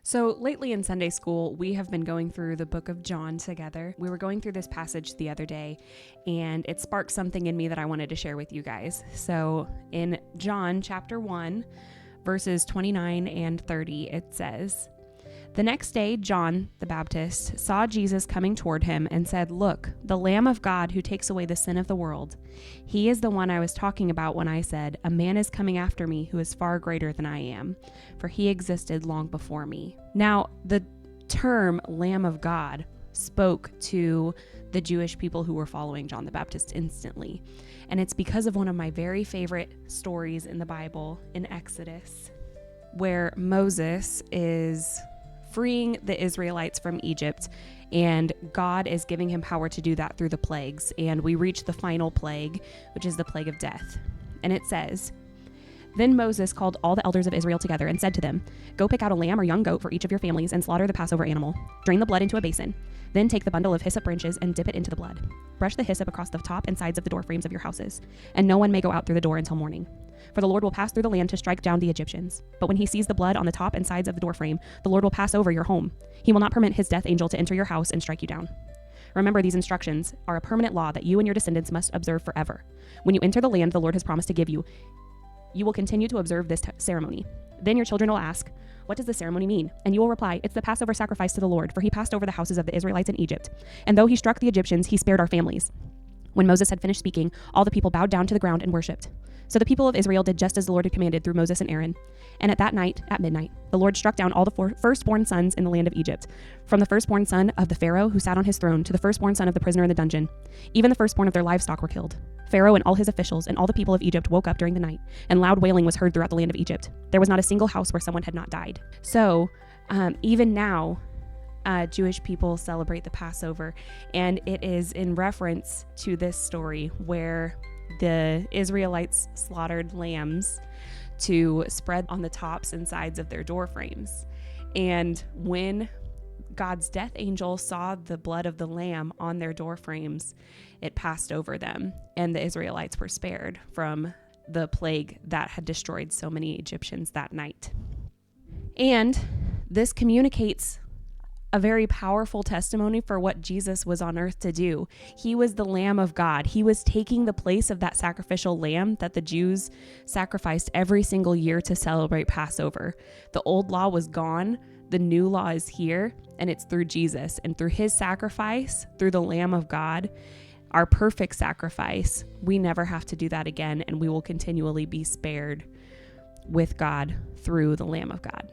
So lately in Sunday school, we have been going through the book of John together. We were going through this passage the other day, and it sparked something in me that I wanted to share with you guys. So in John chapter 1, verses 29 and 30, it says, "The next day, John the Baptist saw Jesus coming toward him and said, 'Look, the Lamb of God who takes away the sin of the world. He is the one I was talking about when I said, a man is coming after me who is far greater than I am, for he existed long before me.'" Now, the term Lamb of God spoke to the Jewish people who were following John the Baptist instantly. And it's because of one of my very favorite stories in the Bible in Exodus, where Moses is freeing the Israelites from Egypt, and God is giving him power to do that through the plagues. And we reach the final plague, which is the plague of death. And it says, "Then Moses called all the elders of Israel together and said to them, 'Go pick out a lamb or young goat for each of your families and slaughter the Passover animal. Drain the blood into a basin. Then take the bundle of hyssop branches and dip it into the blood. Brush the hyssop across the top and sides of the door frames of your houses, and no one may go out through the door until morning. For the Lord will pass through the land to strike down the Egyptians. But when he sees the blood on the top and sides of the door frame, the Lord will pass over your home. He will not permit his death angel to enter your house and strike you down. Remember, these instructions are a permanent law that you and your descendants must observe forever. When you enter the land the Lord has promised to give you, you will continue to observe this ceremony. Then your children will ask, 'What does the ceremony mean?' And you will reply, 'It's the Passover sacrifice to the Lord, for he passed over the houses of the Israelites in Egypt. And though he struck the Egyptians, he spared our families.' When Moses had finished speaking, all the people bowed down to the ground and worshipped. So the people of Israel did just as the Lord had commanded through Moses and Aaron. And at that night, at midnight, the Lord struck down all the firstborn sons in the land of Egypt, from the firstborn son of the Pharaoh who sat on his throne to the firstborn son of the prisoner in the dungeon. Even the firstborn of their livestock were killed. Pharaoh and all his officials and all the people of Egypt woke up during the night, and loud wailing was heard throughout the land of Egypt. There was not a single house where someone had not died." So even now, Jewish people celebrate the Passover, and it is in reference to this story where the Israelites slaughtered lambs to spread on the tops and sides of their door frames. And when God's death angel saw the blood of the lamb on their door frames, it passed over them, and the Israelites were spared from the plague that had destroyed so many Egyptians that night. And this communicates a very powerful testimony for what Jesus was on earth to do. He was the Lamb of God. He was taking the place of that sacrificial lamb that the Jews sacrificed every single year to celebrate Passover. The old law was gone. The new law is here, and it's through Jesus. And through his sacrifice, through the Lamb of God, our perfect sacrifice, we never have to do that again, and we will continually be spared with God through the Lamb of God.